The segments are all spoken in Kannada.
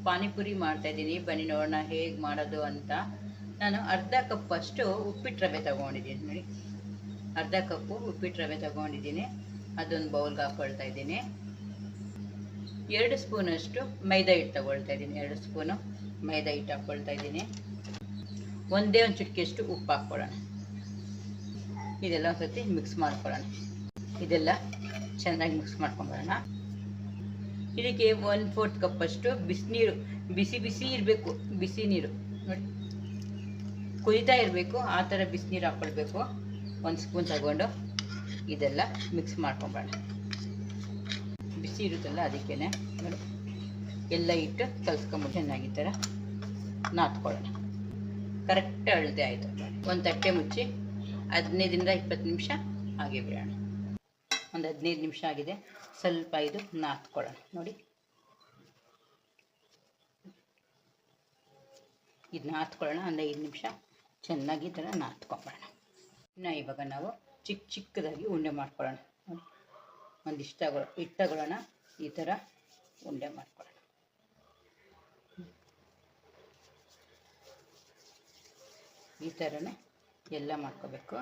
ಪಾನಿಪುರಿ ಮಾಡ್ತಾ ಇದ್ದೀನಿ. ಬನ್ನಿ ನೋಡೋಣ ಹೇಗೆ ಮಾಡೋದು ಅಂತ. ನಾನು ಅರ್ಧ ಕಪ್ ಅಷ್ಟು ಉಪ್ಪಿಟ್ಟು ರವೆ ತಗೊಂಡಿದ್ದೀನಿ ನೋಡಿ. ಅರ್ಧ ಕಪ್ಪು ಉಪ್ಪಿಟ್ಟು ರವೆ ತಗೊಂಡಿದ್ದೀನಿ. ಅದೊಂದು ಬೌಲ್ಗೆ ಹಾಕ್ಕೊಳ್ತಾ ಇದ್ದೀನಿ. 2 ಸ್ಪೂನಷ್ಟು ಮೈದಾ ಹಿಟ್ಟು ತಗೊಳ್ತಾ ಇದ್ದೀನಿ. 2 ಸ್ಪೂನು ಮೈದಾ ಹಿಟ್ಟು ಹಾಕ್ಕೊಳ್ತಾ ಇದ್ದೀನಿ. ಒಂದೇ ಒಂದು ಚಿಟಿಕೆಯಷ್ಟು ಉಪ್ಪು ಹಾಕ್ಕೊಳ್ಳೋಣ. ಇದೆಲ್ಲ ಒಂದ್ಸತಿ ಮಿಕ್ಸ್ ಮಾಡ್ಕೊಳ್ಳೋಣ. ಇದೆಲ್ಲ ಚೆನ್ನಾಗಿ ಮಿಕ್ಸ್ ಮಾಡ್ಕೊಂಡ್ಬರೋಣ. ಇದಕ್ಕೆ 1/4 ಕಪ್ ಅಷ್ಟು ಬಿಸಿನೀರು, ಬಿಸಿ ಬಿಸಿ ಇರಬೇಕು. ಬಿಸಿ ನೀರು ನೋಡಿ, ಕುದಿತಾ ಇರಬೇಕು. ಆ ಥರ ಬಿಸಿನೀರು ಹಾಕ್ಕೊಳ್ಬೇಕು. 1 ಸ್ಪೂನ್ ತಗೊಂಡು ಇದೆಲ್ಲ ಮಿಕ್ಸ್ ಮಾಡ್ಕೊಂಬೋಣ. ಬಿಸಿ ಇರುತ್ತಲ್ಲ ಅದಕ್ಕೇ ನೋಡಿ, ಎಲ್ಲ ಇಟ್ಟು ಕಲಿಸ್ಕೊಂಬಿಟ್ಟು ಚೆನ್ನಾಗಿ ಈ ಥರ ನಾದ್ಕೊಳ್ಳೋಣ. ಕರೆಕ್ಟ್ ಅಳತೆ ಆಯಿತು. ಒಂದು ತಟ್ಟೆ ಮುಚ್ಚಿ 15ರಿಂದ 20 ನಿಮಿಷ ಹಾಗೆ ಬಿಡೋಣ. ಒಂದು 15 ನಿಮಿಷ ಆಗಿದೆ. ಸ್ವಲ್ಪ ಇದು ನಾದ್ಕೊಳ್ಳೋಣ ನೋಡಿ. ಇದು ನಾದ್ಕೊಳ್ಳೋಣ. ಒಂದು 5 ನಿಮಿಷ ಚೆನ್ನಾಗಿ ಈ ಥರ ನಾದ್ಕೊಂಬೋಣ. ಇನ್ನು ಇವಾಗ ನಾವು ಚಿಕ್ಕದಾಗಿ ಉಂಡೆ ಮಾಡ್ಕೊಳ್ಳೋಣ ನೋಡಿ. ಒಂದಿಷ್ಟು ಹಿಟ್ಟು ತಗೊಳ್ಳೋಣ. ಈ ಥರ ಉಂಡೆ ಮಾಡ್ಕೊಳ್ಳೋಣ. ಈ ಥರನೇ ಎಲ್ಲ ಮಾಡ್ಕೋಬೇಕು.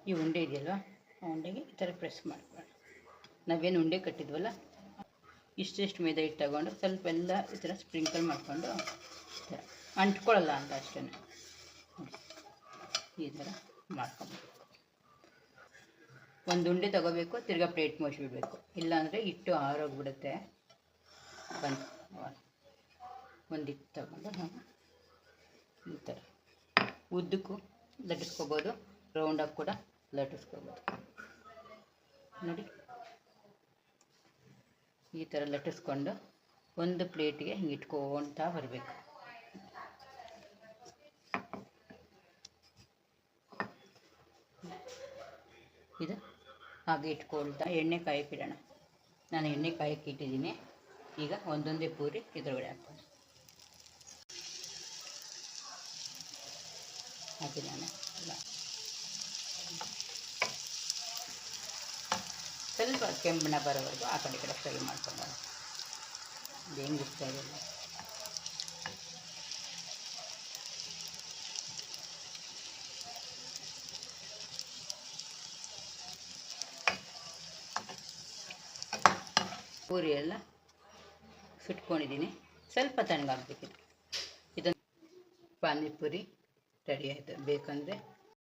ಈ ಉಂಡೆ ಇದೆಯಲ್ವ, ಆ ಉಂಡೆಗೆ ಈ ಥರ ಪ್ರೆಸ್ ಮಾಡ್ಕೊಳ್ಳೋಣ. ನಾವೇನು ಉಂಡೆ ಕಟ್ಟಿದ್ವಲ್ಲ, ಇಷ್ಟೆಷ್ಟು ಮೈದಾ ಹಿಟ್ಟು ತಗೊಂಡು ಸ್ವಲ್ಪ ಎಲ್ಲ ಈ ಥರ ಸ್ಪ್ರಿಂಕಲ್ ಮಾಡಿಕೊಂಡು ಅಂಟ್ಕೊಳ್ಳಲ್ಲ ಅಂತ ಅಷ್ಟೇ ಈ ಥರ ಮಾಡ್ಕೊಬೇಕು. ಒಂದು ಉಂಡೆ ತಗೋಬೇಕು, ತಿರ್ಗಾ ಪ್ಲೇಟ್ ಮುಚ್ಚಿಬಿಡ್ಬೇಕು. ಇಲ್ಲಾಂದರೆ ಹಿಟ್ಟು ಆರೋಗ್ಬಿಡುತ್ತೆ. ಒಂದು ಹಿಟ್ಟು ತಗೊಂಡು ನಾವು ಈ ಥರ ಉದ್ದಕ್ಕೂ ಲಟ್ಟಿಸ್ಕೋಬೋದು, ರೌಂಡಾಗಿ ಕೂಡ ಲಟ್ಟಿಸ್ಕೋಬೋದು ನೋಡಿ. ಈ ಥರ ಲಟ್ಟಿಸ್ಕೊಂಡು ಒಂದು ಪ್ಲೇಟಿಗೆ ಹಿಂಗೆ ಇಟ್ಕೊಳ್ತಾ ಬರಬೇಕು. ಇದು ಹಾಗೆ ಇಟ್ಕೊಳ್ತಾ ಎಣ್ಣೆ ಕಾಯಕ್ಕಿಡೋಣ. ನಾನು ಎಣ್ಣೆ ಕಾಯಕ್ಕೆ ಇಟ್ಟಿದ್ದೀನಿ. ಈಗ ಒಂದೊಂದೇ ಪೂರಿ ಇದ್ರೊಳಗಡೆ ಹಾಕ್ಕೊಂಡು ಹಾಕಿದ್ದಾನೆ. ಸ್ವಲ್ಪ ಕೆಂಪಣ್ಣ ಬರೋವರೆಗೂ ಆ ಕಡೆ ಫ್ರೈ ಮಾಡ್ಕೊಂಡು ಹೆಂಗಿರ್ತಾ ಇದೆಯಲ್ಲ. ಪೂರಿ ಎಲ್ಲ ಸುಟ್ಕೊಂಡಿದ್ದೀನಿ. ಸ್ವಲ್ಪ ತಣ್ಣಗಾಗಬೇಕಿತ್ತು. ಇದನ್ನು ಪಾನಿಪುರಿ ರೆಡಿ ಆಯಿತು. ಬೇಕಂದರೆ